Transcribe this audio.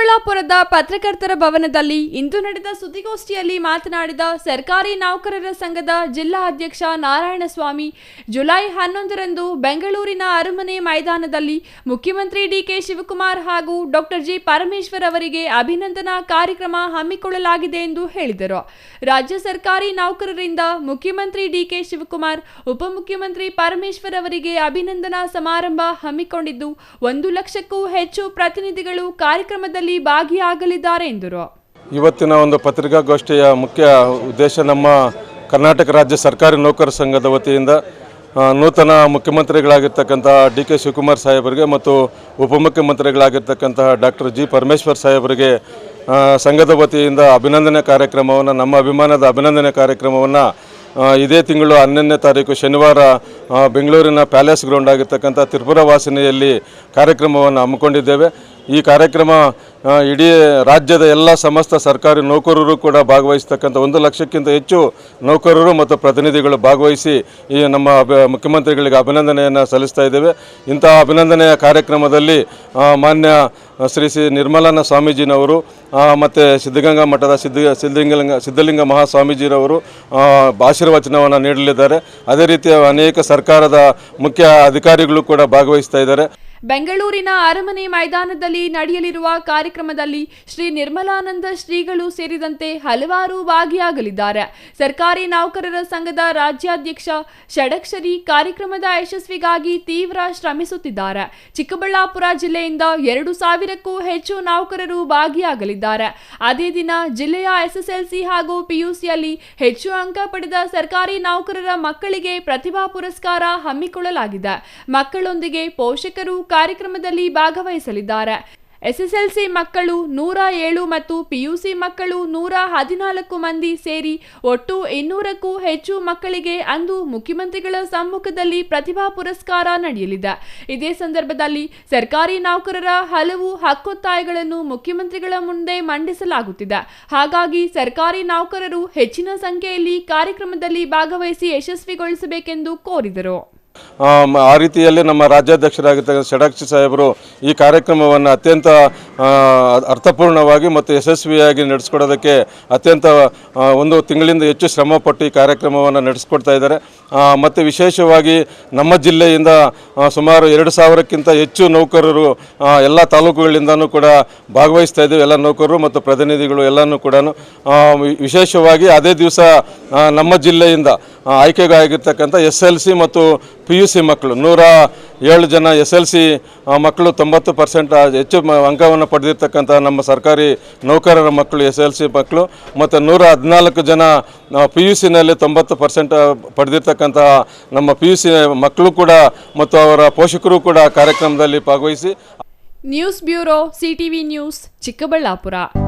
ಚಿಕ್ಕಬಳ್ಳಾಪುರದ ಪತ್ರಕರ್ತರ ಭವನದಲ್ಲಿ ಇಂದು ನಡೆದ ಸುದ್ದಿಗೋಷ್ಠಿಯಲ್ಲಿ ಮಾತನಾಡಿದ ಸರ್ಕಾರಿ ನೌಕರರ ಸಂಘದ ಜಿಲ್ಲಾ ಅಧ್ಯಕ್ಷ ನಾರಾಯಣಸ್ವಾಮಿ, ಜುಲೈ 11ರಂದು ಬೆಂಗಳೂರಿನ ಅರಮನೆ ಮೈದಾನದಲ್ಲಿ ಮುಖ್ಯಮಂತ್ರಿ ಡಿಕೆ ಶಿವಕುಮಾರ್ ಹಾಗೂ ಡಾಕ್ಟರ್ ಜಿ ಪರಮೇಶ್ವರ್ ಅವರಿಗೆ ಅಭಿನಂದನಾ ಕಾರ್ಯಕ್ರಮ ಹಮ್ಮಿಕೊಳ್ಳಲಾಗಿದೆ ಎಂದು ಹೇಳಿದರು. ರಾಜ್ಯ ಸರ್ಕಾರಿ ನೌಕರರಿಂದ ಮುಖ್ಯಮಂತ್ರಿ ಡಿಕೆ ಶಿವಕುಮಾರ್, ಉಪಮುಖ್ಯಮಂತ್ರಿ ಪರಮೇಶ್ವರ್ ಅವರಿಗೆ ಅಭಿನಂದನಾ ಸಮಾರಂಭ ಹಮ್ಮಿಕೊಂಡಿದ್ದು 1 ಲಕ್ಷಕ್ಕೂ ಹೆಚ್ಚು ಪ್ರತಿನಿಧಿಗಳು ಕಾರ್ಯಕ್ರಮದಲ್ಲಿ ಭಾಗಿಯಾಗಲಿದ್ದಾರೆ ಎಂದರು. ಇವತ್ತಿನ ಒಂದು ಪತ್ರಿಕಾಗೋಷ್ಠಿಯ ಮುಖ್ಯ ಉದ್ದೇಶ ನಮ್ಮ ಕರ್ನಾಟಕ ರಾಜ್ಯ ಸರ್ಕಾರಿ ನೌಕರರ ಸಂಘದ ವತಿಯಿಂದ ನೂತನ ಮುಖ್ಯಮಂತ್ರಿಗಳಾಗಿರ್ತಕ್ಕಂಥ ಡಿಕೆ ಶಿವಕುಮಾರ್ ಸಾಹೇಬರಿಗೆ ಮತ್ತು ಉಪಮುಖ್ಯಮಂತ್ರಿಗಳಾಗಿರ್ತಕ್ಕಂತಹ ಡಾಕ್ಟರ್ ಜಿ ಪರಮೇಶ್ವರ್ ಸಾಹೇಬರಿಗೆ ಸಂಘದ ವತಿಯಿಂದ ಅಭಿನಂದನೆ ಕಾರ್ಯಕ್ರಮವನ್ನು, ನಮ್ಮ ಅಭಿಮಾನದ ಅಭಿನಂದನೆ ಕಾರ್ಯಕ್ರಮವನ್ನು ಇದೇ ತಿಂಗಳು 11ನೇ ತಾರೀಕು ಶನಿವಾರ ಬೆಂಗಳೂರಿನ ಪ್ಯಾಲೇಸ್ ಗ್ರೌಂಡ್ ಆಗಿರ್ತಕ್ಕಂಥ ತ್ರಿಪುರ ವಾಸಿನಿಯಲ್ಲಿ ಕಾರ್ಯಕ್ರಮವನ್ನು ಹಮ್ಮಿಕೊಂಡಿದ್ದೇವೆ. ಈ ಕಾರ್ಯಕ್ರಮ ಇಡೀ ರಾಜ್ಯದ ಎಲ್ಲ ಸಮಸ್ತ ಸರ್ಕಾರಿ ನೌಕರರು ಕೂಡ ಭಾಗವಹಿಸ್ತಕ್ಕಂಥ 1 ಲಕ್ಷಕ್ಕಿಂತ ಹೆಚ್ಚು ನೌಕರರು ಮತ್ತು ಪ್ರತಿನಿಧಿಗಳು ಭಾಗವಹಿಸಿ ಈ ನಮ್ಮ ಮುಖ್ಯಮಂತ್ರಿಗಳಿಗೆ ಅಭಿನಂದನೆಯನ್ನು ಸಲ್ಲಿಸ್ತಾ ಇದ್ದೇವೆ. ಇಂತಹ ಅಭಿನಂದನೆಯ ಕಾರ್ಯಕ್ರಮದಲ್ಲಿ ಮಾನ್ಯ ಶ್ರೀ ನಿರ್ಮಲಾನಂದ ಸ್ವಾಮೀಜಿನವರು ಮತ್ತು ಸಿದ್ಧಗಂಗಾ ಮಠದ ಸಿದ್ಧಲಿಂಗ ಮಹಾಸ್ವಾಮೀಜಿರವರು ಆಶೀರ್ವಚನವನ್ನು ನೀಡಲಿದ್ದಾರೆ. ಅದೇ ರೀತಿ ಅನೇಕ ಸರ್ಕಾರದ ಮುಖ್ಯ ಅಧಿಕಾರಿಗಳು ಕೂಡ ಭಾಗವಹಿಸ್ತಾ ಇದ್ದಾರೆ. ಬೆಂಗಳೂರಿನ ಅರಮನೆ ಮೈದಾನದಲ್ಲಿ ನಡೆಯಲಿರುವ ಕಾರ್ಯಕ್ರಮದಲ್ಲಿ ಶ್ರೀ ನಿರ್ಮಲಾನಂದ ಶ್ರೀಗಳು ಸೇರಿದಂತೆ ಹಲವಾರು ಭಾಗಿಯಾಗಲಿದ್ದಾರೆ. ಸರ್ಕಾರಿ ನೌಕರರ ಸಂಘದ ರಾಜ್ಯಾಧ್ಯಕ್ಷ ಷಡಕ್ಷರಿ ಕಾರ್ಯಕ್ರಮದ ಯಶಸ್ವಿಗಾಗಿ ತೀವ್ರ ಶ್ರಮಿಸುತ್ತಿದ್ದಾರೆ. ಚಿಕ್ಕಬಳ್ಳಾಪುರ ಜಿಲ್ಲೆಯಿಂದ 2,000ಕ್ಕೂ ಹೆಚ್ಚು ನೌಕರರು ಭಾಗಿಯಾಗಲಿದ್ದಾರೆ. ಅದೇ ದಿನ ಜಿಲ್ಲೆಯ ಎಸ್ಎಸ್ಎಲ್ಸಿ ಹಾಗೂ ಪಿಯುಸಿಯಲ್ಲಿ ಹೆಚ್ಚು ಅಂಕ ಪಡೆದ ಸರ್ಕಾರಿ ನೌಕರರ ಮಕ್ಕಳಿಗೆ ಪ್ರತಿಭಾ ಪುರಸ್ಕಾರ ಹಮ್ಮಿಕೊಳ್ಳಲಾಗಿದೆ. ಮಕ್ಕಳೊಂದಿಗೆ ಪೋಷಕರು ಕಾರ್ಯಕ್ರಮದಲ್ಲಿ ಭಾಗವಹಿಸಲಿದ್ದಾರೆ. ಎಸ್ಎಸ್ಎಲ್ಸಿ ಮಕ್ಕಳು 107 ಮತ್ತು ಪಿಯುಸಿ ಮಕ್ಕಳು 114 ಮಂದಿ ಸೇರಿ ಒಟ್ಟು 200ಕ್ಕೂ ಹೆಚ್ಚು ಮಕ್ಕಳಿಗೆ ಅಂದು ಮುಖ್ಯಮಂತ್ರಿಗಳ ಸಮ್ಮುಖದಲ್ಲಿ ಪ್ರತಿಭಾ ಪುರಸ್ಕಾರ ನಡೆಯಲಿದೆ. ಇದೇ ಸಂದರ್ಭದಲ್ಲಿ ಸರ್ಕಾರಿ ನೌಕರರ ಹಲವು ಹಕ್ಕೊತ್ತಾಯಗಳನ್ನು ಮುಖ್ಯಮಂತ್ರಿಗಳ ಮುಂದೆ ಮಂಡಿಸಲಾಗುತ್ತಿದೆ. ಹಾಗಾಗಿ ಸರ್ಕಾರಿ ನೌಕರರು ಹೆಚ್ಚಿನ ಸಂಖ್ಯೆಯಲ್ಲಿ ಕಾರ್ಯಕ್ರಮದಲ್ಲಿ ಭಾಗವಹಿಸಿ ಯಶಸ್ವಿಗೊಳಿಸಬೇಕೆಂದು ಕೋರಿದರು. ಆ ರೀತಿಯಲ್ಲಿ ನಮ್ಮ ರಾಜ್ಯಾಧ್ಯಕ್ಷರಾಗಿರ್ತಕ್ಕಂಥ ಷಡಕ್ಷರಿ ಸಾಹೇಬರು ಈ ಕಾರ್ಯಕ್ರಮವನ್ನು ಅತ್ಯಂತ ಅರ್ಥಪೂರ್ಣವಾಗಿ ಮತ್ತು ಯಶಸ್ವಿಯಾಗಿ ನಡೆಸ್ಕೊಡೋದಕ್ಕೆ ಅತ್ಯಂತ 1 ತಿಂಗಳಿಂದ ಹೆಚ್ಚು ಶ್ರಮಪಟ್ಟು ಈ ಕಾರ್ಯಕ್ರಮವನ್ನು ನಡೆಸ್ಕೊಡ್ತಾ ಇದ್ದಾರೆ. ಮತ್ತು ವಿಶೇಷವಾಗಿ ನಮ್ಮ ಜಿಲ್ಲೆಯಿಂದ ಸುಮಾರು 2,000ಕ್ಕಿಂತ ಹೆಚ್ಚು ನೌಕರರು ಎಲ್ಲ ತಾಲೂಕುಗಳಿಂದನೂ ಕೂಡ ಭಾಗವಹಿಸ್ತಾ ಇದ್ದೇವೆ. ಎಲ್ಲ ನೌಕರರು ಮತ್ತು ಪ್ರತಿನಿಧಿಗಳು ಎಲ್ಲನೂ ಕೂಡ ವಿಶೇಷವಾಗಿ ಅದೇ ದಿವಸ ನಮ್ಮ ಜಿಲ್ಲೆಯಿಂದ ಆಯ್ಕೆಗಾಗಿರ್ತಕ್ಕಂಥ SLC ಮತ್ತು PUC ಮಕ್ಕಳು 107 ಜನ SLC ಮಕ್ಕಳು 90% ಹೆಚ್ಚು ಅಂಕವನ್ನು ಪಡೆದಿರ್ತಕ್ಕಂಥ ನಮ್ಮ ಸರ್ಕಾರಿ ನೌಕರರ ಮಕ್ಕಳು SLC ಮಕ್ಕಳು ಮತ್ತು 114 ಜನ PUCನಲ್ಲಿ 90% ಪಡೆದಿರ್ತಕ್ಕಂಥ ನಮ್ಮ PUC ಮಕ್ಕಳು ಕೂಡ ಮತ್ತು ಅವರ ಪೋಷಕರು ಕೂಡ ಕಾರ್ಯಕ್ರಮದಲ್ಲಿ ಭಾಗವಹಿಸಿ. News bureau, CTV news, Chikkaballapur.